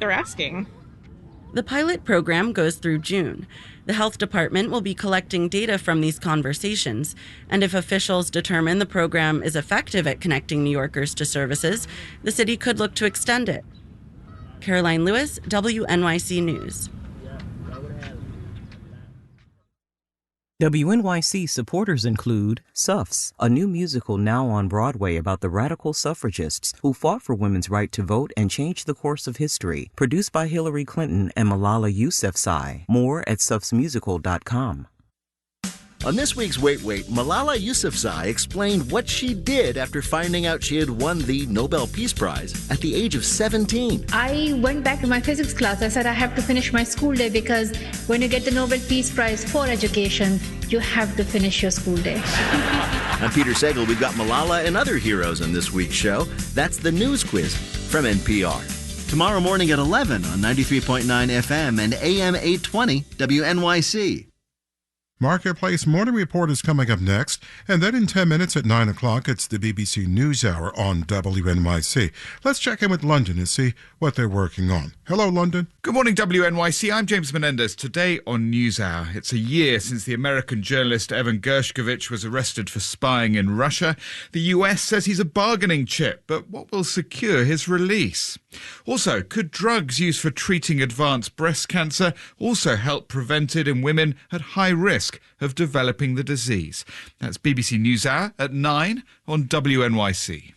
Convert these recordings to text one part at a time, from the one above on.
they're asking. The pilot program goes through June. The health department will be collecting data from these conversations, and if officials determine the program is effective at connecting New Yorkers to services, the city could look to extend it. Caroline Lewis, WNYC News. WNYC supporters include Suffs, a new musical now on Broadway about the radical suffragists who fought for women's right to vote and changed the course of history, produced by Hillary Clinton and Malala Yousafzai. More at suffsmusical.com. On this week's Wait Wait, Malala Yousafzai explained what she did after finding out she had won the Nobel Peace Prize at the age of 17. I went back to my physics class. I said I have to finish my school day because when you get the Nobel Peace Prize for education, you have to finish your school day. I'm Peter Sagal. We've got Malala and other heroes on this week's show. That's the News Quiz from NPR. Tomorrow morning at 11 on 93.9 FM and AM 820 WNYC. Marketplace Morning Report is coming up next, and then in 10 minutes at 9 o'clock, it's the BBC NewsHour on WNYC. Let's check in with London and see what they're working on. Hello, London. Good morning, WNYC. I'm James Menendez. Today on NewsHour, it's a year since the American journalist Evan Gershkovich was arrested for spying in Russia. The US says he's a bargaining chip, but what will secure his release? Also, could drugs used for treating advanced breast cancer also help prevent it in women at high risk of developing the disease? That's BBC NewsHour at 9 on WNYC.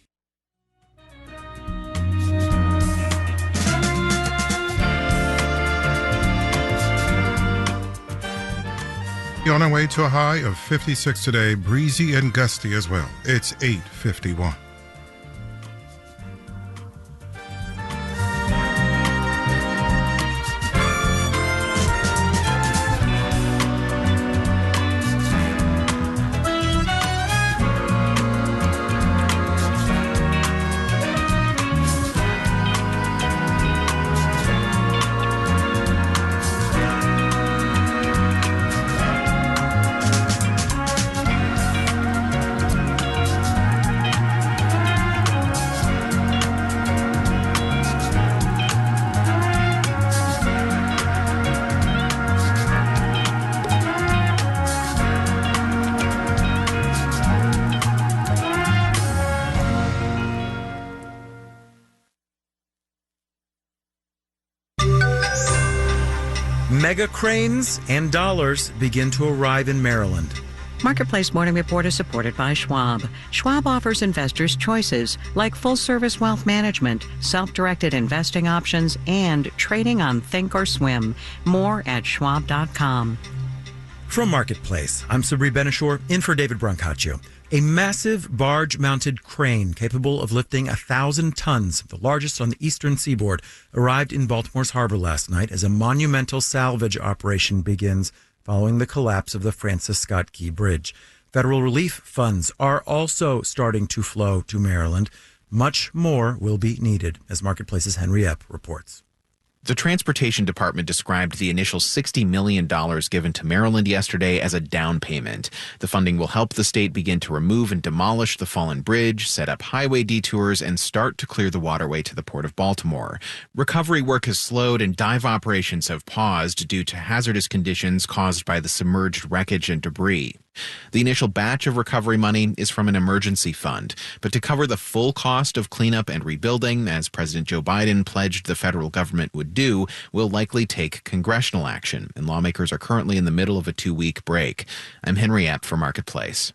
On our way to a high of 56 today, breezy and gusty as well. It's 8:51. Mega cranes and dollars begin to arrive in Maryland. Marketplace Morning Report is supported by Schwab. Schwab offers investors choices like full-service wealth management, self-directed investing options, and trading on Thinkorswim. More at schwab.com. From Marketplace, I'm Sabri Benishore, in for David Brancaccio. A massive barge-mounted crane capable of lifting 1,000 tons, the largest on the eastern seaboard, arrived in Baltimore's harbor last night as a monumental salvage operation begins following the collapse of the Francis Scott Key Bridge. Federal relief funds are also starting to flow to Maryland. Much more will be needed, as Marketplace's Henry Epp reports. The Transportation Department described the initial $60 million given to Maryland yesterday as a down payment. The funding will help the state begin to remove and demolish the fallen bridge, set up highway detours, and start to clear the waterway to the Port of Baltimore. Recovery work has slowed and dive operations have paused due to hazardous conditions caused by the submerged wreckage and debris. The initial batch of recovery money is from an emergency fund, but to cover the full cost of cleanup and rebuilding, as President Joe Biden pledged the federal government would do, will likely take congressional action, and lawmakers are currently in the middle of a 2-week break. I'm Henry Epp for Marketplace.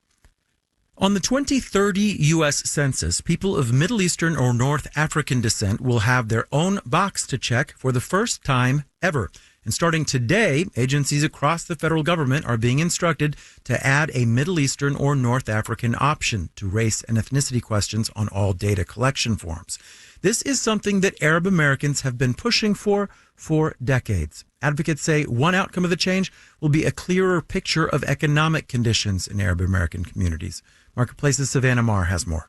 On the 2030 U.S. Census, people of Middle Eastern or North African descent will have their own box to check for the first time ever. And starting today, agencies across the federal government are being instructed to add a Middle Eastern or North African option to race and ethnicity questions on all data collection forms. This is something that Arab Americans have been pushing for decades. Advocates say one outcome of the change will be a clearer picture of economic conditions in Arab American communities. Marketplace's Savannah Marr has more.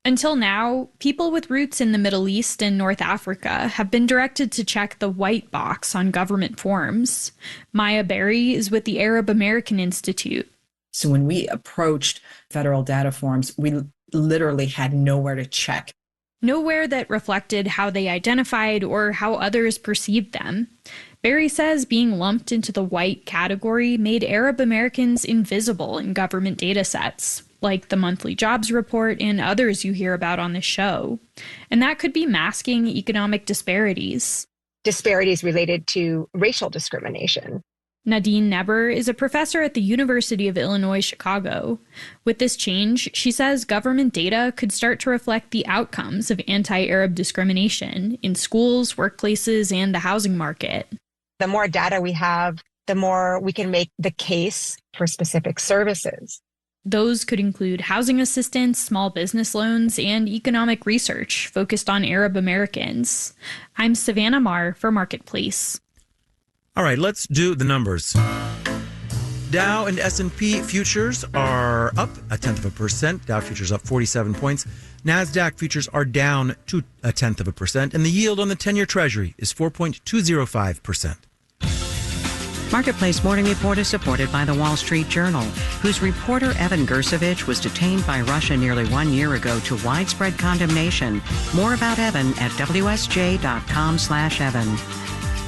Until now, people with roots in the Middle East and North Africa have been directed to check the white box on government forms. Maya Berry is with the Arab American Institute. So when we approached federal data forms, we literally had nowhere to check. nowhere that reflected how they identified or how others perceived them. Berry says being lumped into the white category made Arab Americans invisible in government data sets, like the monthly jobs report and others you hear about on the show. And that could be masking economic disparities. Disparities related to racial discrimination. Nadine Neber is a professor at the University of Illinois, Chicago. With this change, she says government data could start to reflect the outcomes of anti-Arab discrimination in schools, workplaces, and the housing market. The more data we have, the more we can make the case for specific services. Those could include housing assistance, small business loans, and economic research focused on Arab Americans. I'm Savannah Marr for Marketplace. All right, let's do the numbers. Dow and S&P futures are up 0.1%. Dow futures up 47 points. NASDAQ futures are down 0.2%. And the yield on the 10-year Treasury is 4.205%. Marketplace Morning Report is supported by the Wall Street Journal, whose reporter Evan Gersevich was detained by Russia nearly 1 year ago to widespread condemnation. More about Evan at WSJ.com/Evan.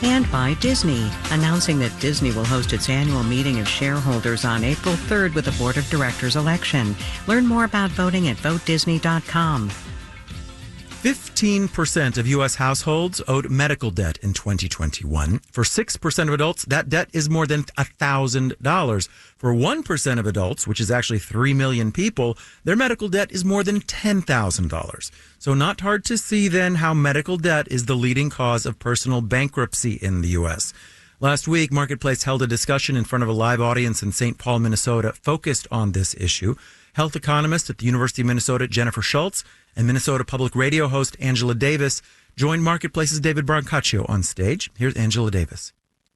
And by Disney, announcing that Disney will host its annual meeting of shareholders on April 3rd with a board of directors election. Learn more about voting at votedisney.com. 15% of U.S. households owed medical debt in 2021. For 6% of adults, that debt is more than $1,000. For 1% of adults, which is actually 3 million people, their medical debt is more than $10,000. So not hard to see then how medical debt is the leading cause of personal bankruptcy in the U.S. Last week, Marketplace held a discussion in front of a live audience in St. Paul, Minnesota, focused on this issue. Health economist at the University of Minnesota, Jennifer Schultz, and Minnesota Public Radio host Angela Davis joined Marketplace's David Brancaccio on stage. Here's Angela Davis.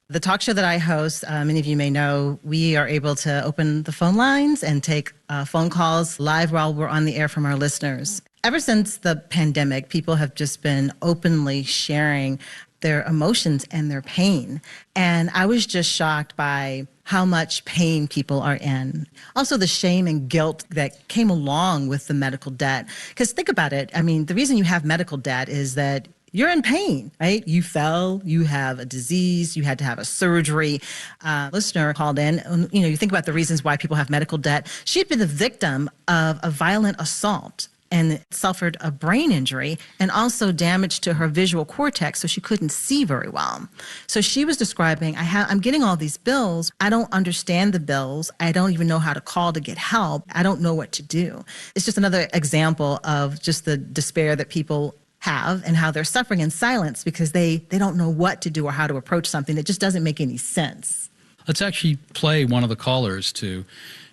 The talk show that I host, many of you may know, we are able to open the phone lines and take phone calls live while we're on the air from our listeners. Ever since the pandemic, people have just been openly sharing their emotions and their pain. And I was just shocked by how much pain people are in. Also, the shame and guilt that came along with the medical debt. Because think about it. I mean, the reason you have medical debt is that you're in pain, right? You fell, you have a disease, you had to have a surgery. Listener called in, you think about the reasons why people have medical debt. She had been the victim of a violent assault and suffered a brain injury and also damage to her visual cortex, so she couldn't see very well. So she was describing, I'm getting all these bills. I don't understand the bills. I don't even know how to call to get help. I don't know what to do. It's just another example of just the despair that people have and how they're suffering in silence because they don't know what to do or how to approach something that just doesn't make any sense. Let's actually play one of the callers to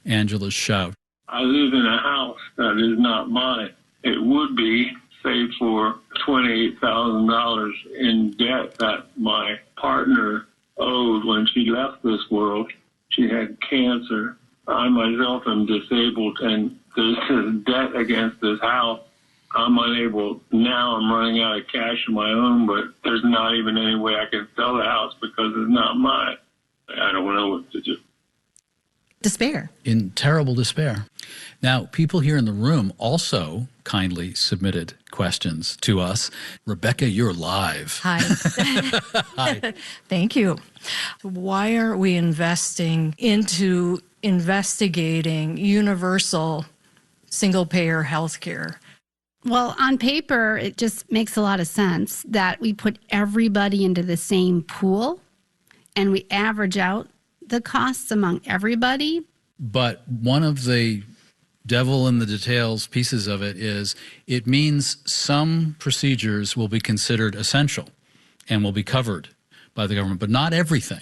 Angela's show. I live in a house that is not mine. It would be, save for $28,000 in debt that my partner owed when she left this world. She had cancer. I myself am disabled, and there's this debt against this house. I'm unable, now I'm running out of cash of my own, but there's not even any way I can sell the house because it's not mine. I don't know what to do. Despair. In terrible despair. Now, people here in the room also kindly submitted questions to us. Rebecca, you're live. Hi. Hi. Thank you. Why aren't we investing into investigating universal single-payer health care? Well, on paper, it just makes a lot of sense that we put everybody into the same pool and we average out the costs among everybody. But one of the devil in the details pieces of it is it means some procedures will be considered essential and will be covered by the government, but not everything.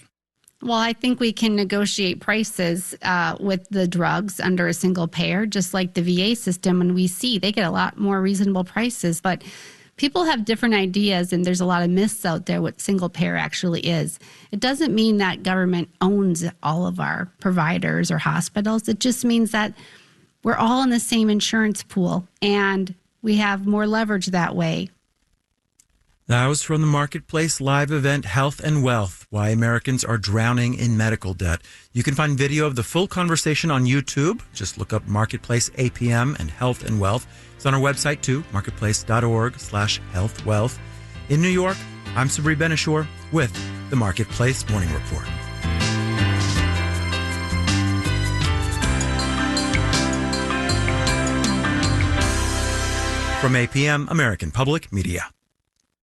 Well, I think we can negotiate prices with the drugs under a single payer, just like the VA system. And we see they get a lot more reasonable prices. But people have different ideas, and there's a lot of myths out there what single payer actually is. It doesn't mean that government owns all of our providers or hospitals. It just means that we're all in the same insurance pool, and we have more leverage that way. That was from the Marketplace live event, Health and Wealth, Why Americans Are Drowning in Medical Debt. You can find video of the full conversation on YouTube. Just look up Marketplace APM and Health and Wealth. It's on our website too, marketplace.org/healthwealth. In New York, I'm Sabri Benishore with the Marketplace Morning Report. From APM, American Public Media.